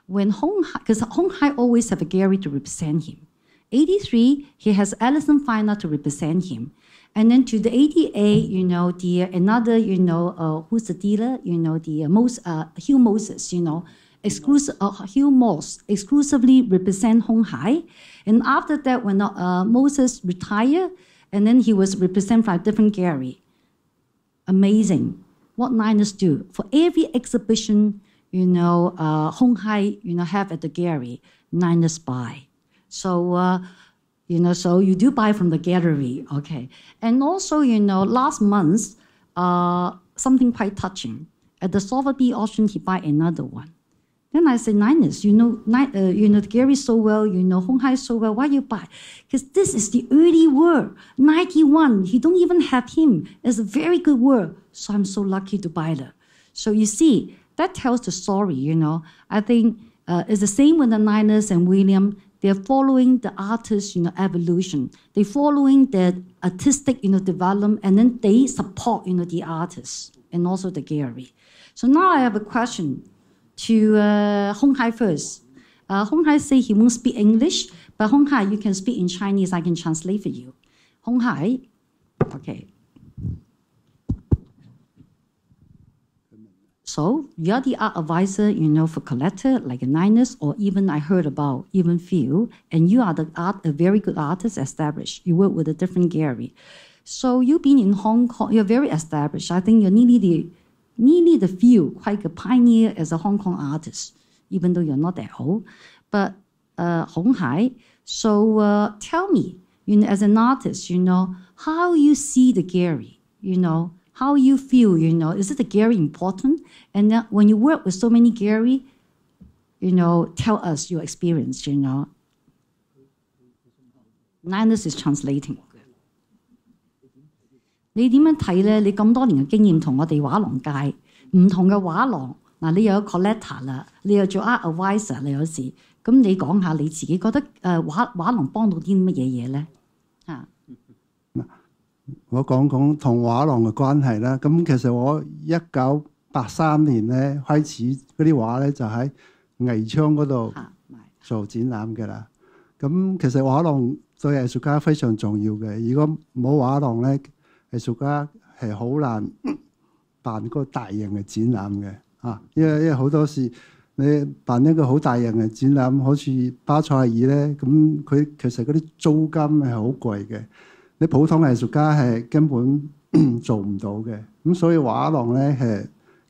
when HongKong, because HongKong always have a gallery to represent him. 83, he has Alison Finer to represent him. And then to the 88, another, who's the dealer? Hugh Moses, Hugh Moss exclusively represent HongKong. And after that, when Moses retired, and then he was represented by a different gallery. Amazing. What Linus do for every exhibition, HongKong, have at the gallery, Linus buy. So, so you do buy from the gallery, okay. And also, last month, something quite touching. At the Sotheby auction, he buy another one. Then I said, Linus, the gallery so well, HongKong so well, why you buy? Because this is the early work, 91. He don't even have him. It's a very good work. So I'm so lucky to buy that. So you see, that tells the story, I think it's the same with the Linus and William. They're following the artist, evolution. They're following the artistic, development, and then they support, the artists and also the gallery. So now I have a question to HongKong first. HongKong say he won't speak English, but HongKong, you can speak in Chinese. I can translate for you. HongKong, okay. So you're the art advisor, for collector like Linus, or even I heard about even Phil, and you are a very good artist established. You work with a different gallery. So you've been in Hong Kong, you're very established. I think you're nearly the feel quite a pioneer as a Hong Kong artist, even though you're not that old. But HongKong, so tell me, as an artist, how you see the gallery, how you feel, is it the gallery important? And then when you work with so many gallery, tell us your experience, Linus is translating. 你點樣睇咧？你咁多年嘅經驗同我哋畫廊界唔同嘅畫廊，嗱你又有 collector 啦，你又做 art advisor 啦，有時咁你講下你自己覺得畫廊幫到啲乜嘢嘢咧？嚇！我講同畫廊嘅關係啦。咁其實我1983年咧開始嗰啲畫咧就喺藝昌嗰度做展覽嘅啦。咁其實畫廊對藝術家非常重要嘅。如果冇畫廊咧，藝術家係好難辦個大型嘅展覽嘅嚇，因為好多時你辦一個好大型嘅展覽，好似巴塞爾咧，咁佢其實嗰啲租金係好貴嘅，你普通藝術家係根本做唔到嘅，咁所以畫廊咧係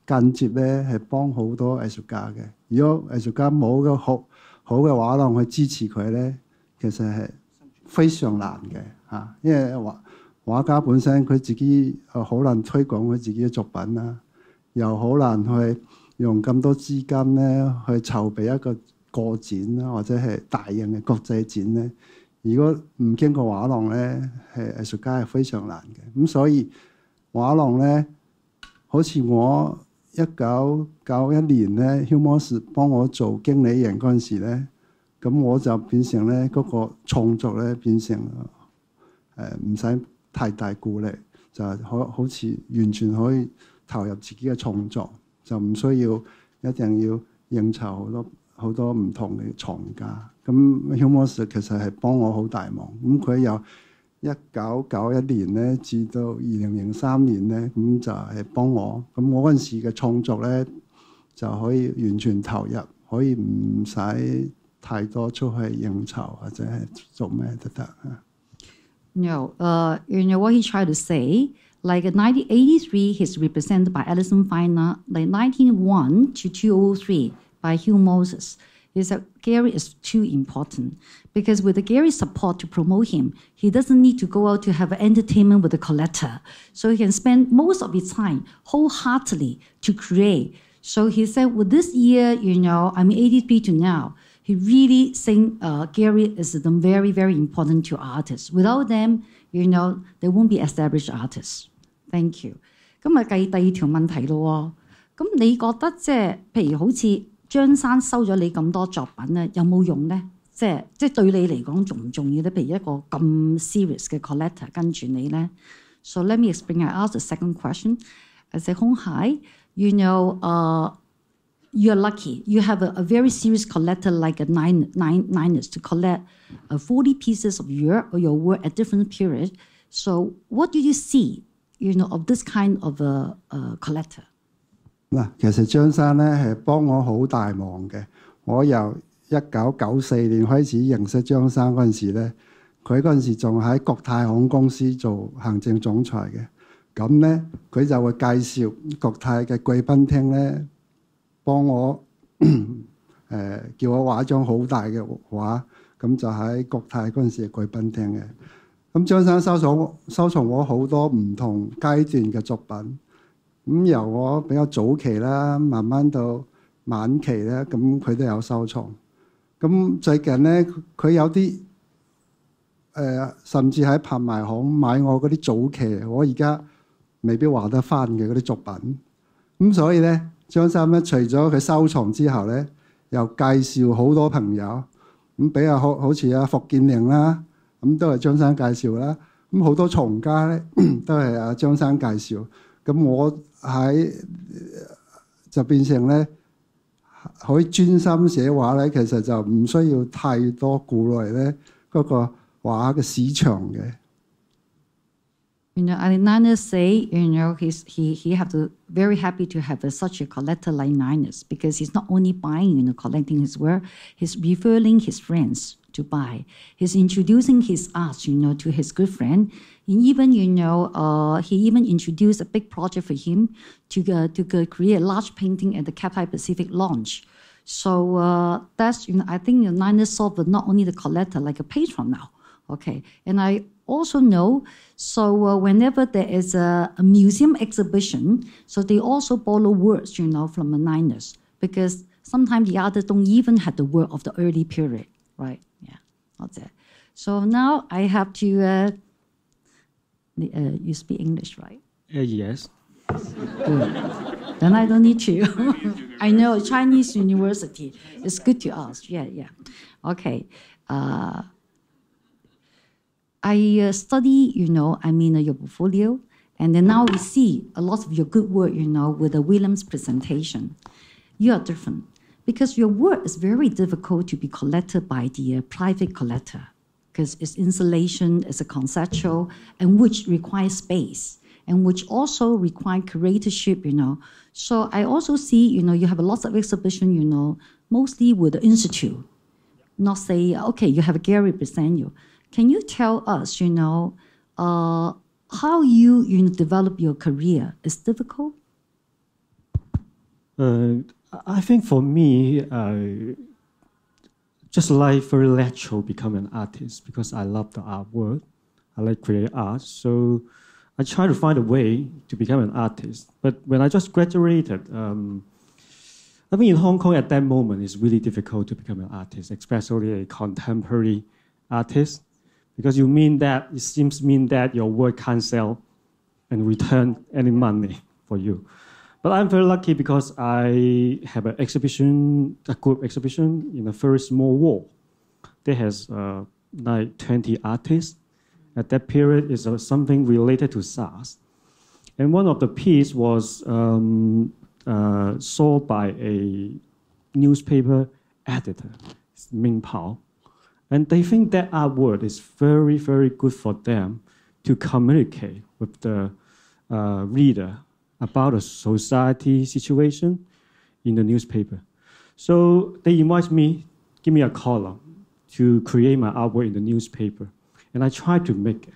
間接咧係幫好多藝術家嘅。如果藝術家冇個好嘅畫廊去支持佢咧，其實係非常難嘅嚇，因為畫家本身佢自己好難推廣佢自己嘅作品啦，又好難去用咁多資金咧去籌備一個個展啦，或者係大型嘅國際展咧。如果唔經過畫廊咧，係藝術家係非常難嘅。咁所以畫廊咧，好似我1991年咧 Hummus 幫我做經理人嗰陣時咧，咁我就變成咧嗰個創作咧變成唔使太大顧慮，就好似完全可以投入自己嘅創作，就唔需要一定要應酬好多唔同嘅藏家。咁 Hummus 其實係幫我好大忙。咁佢由1991年咧至到2003年咧，咁就係幫我。咁我嗰陣時嘅創作咧就可以完全投入，可以唔使太多出去應酬或者係做咩都得。No, you know what he tried to say? Like in 1983, he's represented by Alison Feiner. Like 1901 to 2003 by Hugh Moses. Is that Gary is too important because with the Gary's support to promote him, he doesn't need to go out to have an entertainment with a collector. So he can spend most of his time wholeheartedly to create. So he said, with this year, 83 to now, he really think Gary is very, very important to artists. Without them, they won't be established artists. Thank you. 咁啊，計第二條問題咯。咁你覺得譬如好似張生收咗你咁多作品咧，有冇用咧？即係對你嚟講重唔重要咧？譬如一個咁 serious 嘅 collector 跟住你咧。So let me explain. I ask the second question. I say, Hong Hai, you're lucky. You have a very serious collector like a Linus to collect 40 pieces of your work at different periods. So what do you see, of this kind of a collector? 嗱，其實張生咧係幫我好大忙嘅。我由1994年開始認識張生嗰陣時咧，佢嗰陣時仲喺國泰航空公司做行政總裁嘅。咁咧，佢就會介紹國泰嘅貴賓廳咧，幫我叫我畫一張好大嘅畫，咁就喺國泰嗰陣時嘅貴賓廳嘅。咁張生收藏我好多唔同階段嘅作品，咁由我比較早期啦，慢慢到晚期咧，咁佢都有收藏。咁最近咧，佢有啲甚至喺拍賣行買我嗰啲早期，我而家未必畫得翻嘅嗰啲作品。咁所以咧，張生咧除咗佢收藏之後咧，又介紹好多朋友，咁比較好似阿霍建寧啦，咁都係張生介紹啦。咁好多藏家咧都係阿張生介紹。咁我就變成咧可以專心寫畫咧，其實就唔需要太多顧慮咧嗰個畫嘅市場嘅。Linus say, he have to very happy to have such a collector like Linus because he's not only buying, collecting his work, he's referring his friends to buy. He's introducing his art, to his good friend. And even, he even introduced a big project for him to create a large painting at the Cathay Pacific launch. So that's, I think Linus solved not only the collector, like a patron now. Okay, and I also know, so whenever there is a museum exhibition, so they also borrow works, from the Linus, because sometimes the others don't even have the work of the early period, right? Yeah, that's it. So now I have to, you speak English, right? Yes. Good. Then I don't need to. I know Chinese university. It's good to ask. Yeah. Okay. I study, your portfolio, and then now we see a lot of your good work, with the Williams presentation. You are different because your work is very difficult to be collected by the private collector because it's installation, it's a conceptual, and which requires space. and which also require curatorship, you know. So I also see, you know, you have lots of exhibition, you know, mostly with the institute, not say, okay, you have a gallery present you. Can you tell us, you know, how you know, develop your career? Is difficult? I think for me, just like very natural become an artist because I love the artwork. I like create art. So I try to find a way to become an artist. But when I just graduated, I think in Hong Kong at that moment, it's really difficult to become an artist, especially a contemporary artist, because it seems that your work can't sell and return any money for you. But I'm very lucky because I have a group exhibition in a very small wall. There has like 20 artists. At that period, is something related to SARS. And one of the pieces was sold by a newspaper editor, Ming Pao. And they think that artwork is very, very good for them to communicate with the reader about a society situation in the newspaper. So they invite me, give me a column to create my artwork in the newspaper. And I try to make it.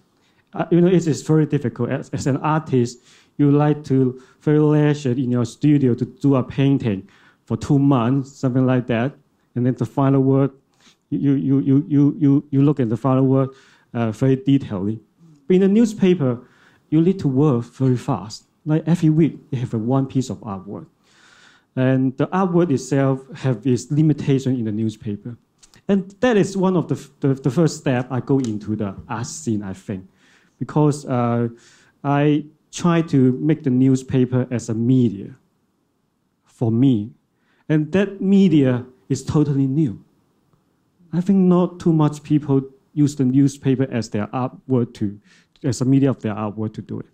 You know, it is very difficult. As an artist, you like to very leisure in your studio to do a painting for 2 months, something like that. And then the final work, you look at the final work very detailedly. But in the newspaper, you need to work very fast. Like every week, you have one piece of artwork. And the artwork itself have its limitation in the newspaper. And that is one of the first step I go into the art scene, I think. Because I try to make the newspaper as a media for me. And that media is totally new. I think not too much people use the newspaper as their artwork as a media of their artwork to do it.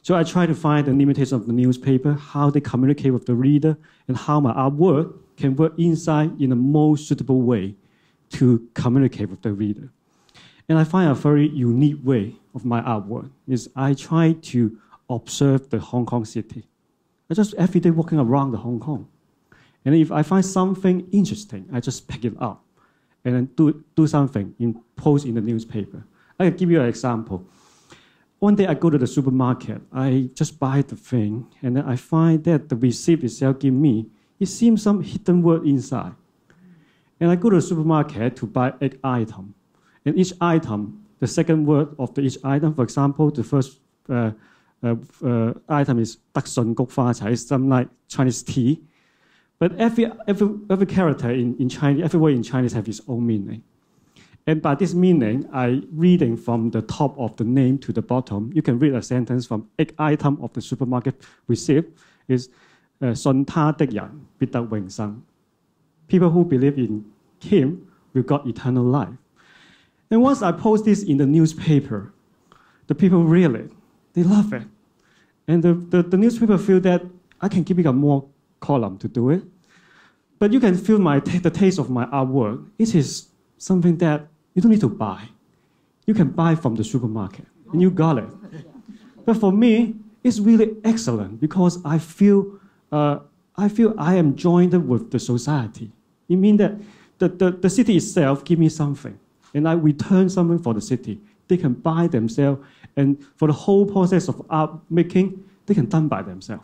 So I try to find the limitation of the newspaper, how they communicate with the reader, and how my artwork can work inside in the most suitable way to communicate with the reader. And I find a very unique way of my artwork is I try to observe the Hong Kong city. I just every day walking around the Hong Kong. And if I find something interesting, I just pick it up and then do something, post in the newspaper. I can give you an example. One day I go to the supermarket, I just buy the thing, and then I find that the receipt itself give me, it seems some hidden word inside. And I go to the supermarket to buy 8 items. And each item, the second word of each item, for example, the first item is 得順菊花茶, it's some like Chinese tea. But every character in Chinese, every word in Chinese have its own meaning. And by this meaning, I reading from the top of the name to the bottom, you can read a sentence from 8 items of the supermarket receipt is 信他的人必得永生. People who believe in him will got eternal life. And once I post this in the newspaper, the people read it. They love it. And the newspaper feel that I can give it a more column to do it. But you can feel the taste of my artwork. It is something that you don't need to buy. You can buy from the supermarket, and you got it. But for me, it's really excellent because I feel I am joined with the society. It means that the city itself give me something, and I return something for the city. They can buy themselves, and for the whole process of art making, they can done by themselves.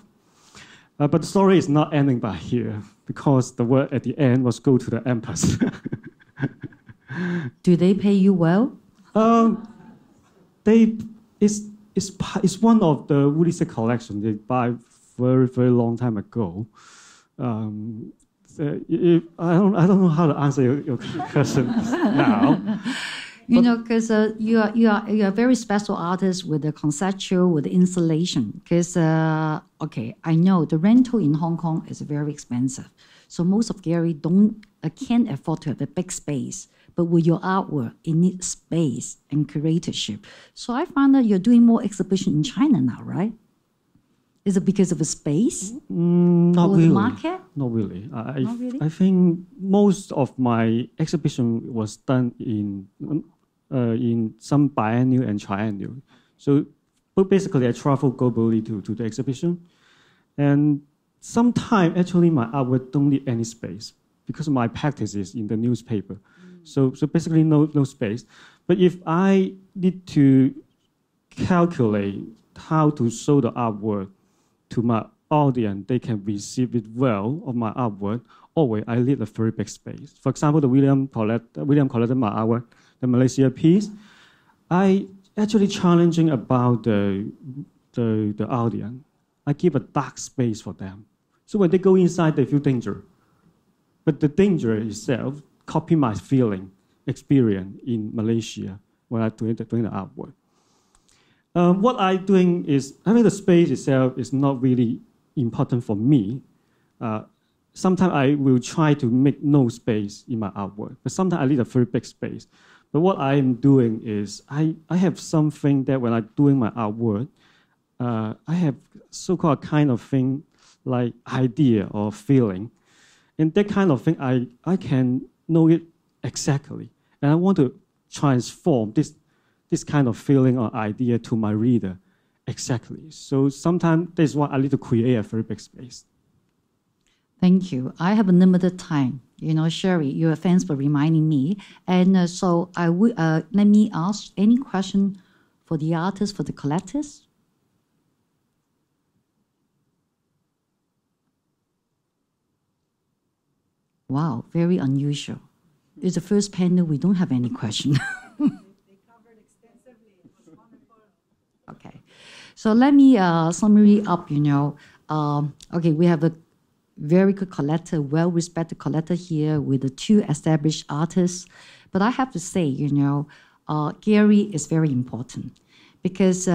But the story is not ending by here because the word at the end was go to the empress. Do they pay you well? It's one of the Woolsey collection they buy very, very long time ago. I don't know how to answer your question now. You know, because you are a very special artist with the conceptual, with the installation. Because okay, I know the rental in Hong Kong is very expensive, so most of gallery can't afford to have a big space. But with your artwork, it needs space and curatorship. So I found that you're doing more exhibition in China now, right? Is it because of the space? Not or really. The market? Not really. Not really? I think most of my exhibition was done in some biennial and triennial. So but basically I travel globally to the exhibition. And sometimes actually my artwork don't need any space because my practice is in the newspaper. So basically no space. But if I need to calculate how to show the artwork to my audience, they can receive it well of my artwork, always I need a very big space. For example, the William collected my artwork, the Malaysia piece. I actually challenging about the audience. I give a dark space for them. So when they go inside, they feel danger. But the danger itself copy my feeling, experience in Malaysia when I'm doing the artwork. What I'm doing is, I think the space itself is not really important for me. Sometimes I will try to make no space in my artwork, but sometimes I need a very big space. But what I am doing is, I have something that when I'm doing my artwork, I have so-called kind of thing like idea or feeling. And that kind of thing, I can know it exactly. And I want to transform this kind of feeling or idea to my reader exactly. So sometimes that's why I need to create a very big space. Thank you. I have a limited time. You know, Sherry, your thanks for reminding me. And so I will let me ask any question for the artists, for the collectors. Wow, very unusual. It's the first panel we don't have any question. They covered extensively. It was wonderful. Okay, so let me summary up. You know, okay, we have a very good collector, well-respected collector here with the two established artists. But I have to say, you know, Gary is very important because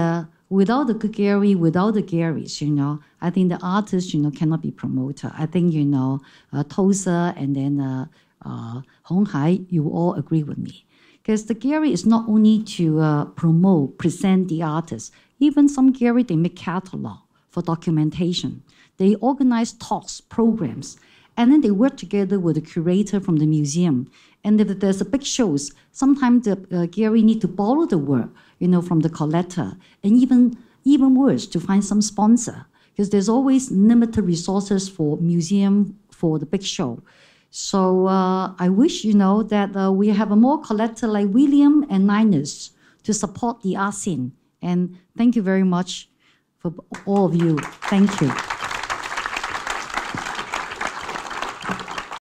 without the good Gary, without the Garys, you know, I think the artist, you know, cannot be promoted. I think, you know, Tosa and then Hong Hai, you all agree with me. Because the Gary is not only to promote, present the artist. Even some Gary, they make catalog for documentation. They organize talks, programs, and then they work together with the curator from the museum. And if there's a big shows, sometimes the Gary need to borrow the work, you know, from the collector, and even worse, to find some sponsor, because there's always limited resources for museum for the big show. So I wish, you know, that we have a more collector like William and Linus to support the art scene. And thank you very much for all of you. Thank you.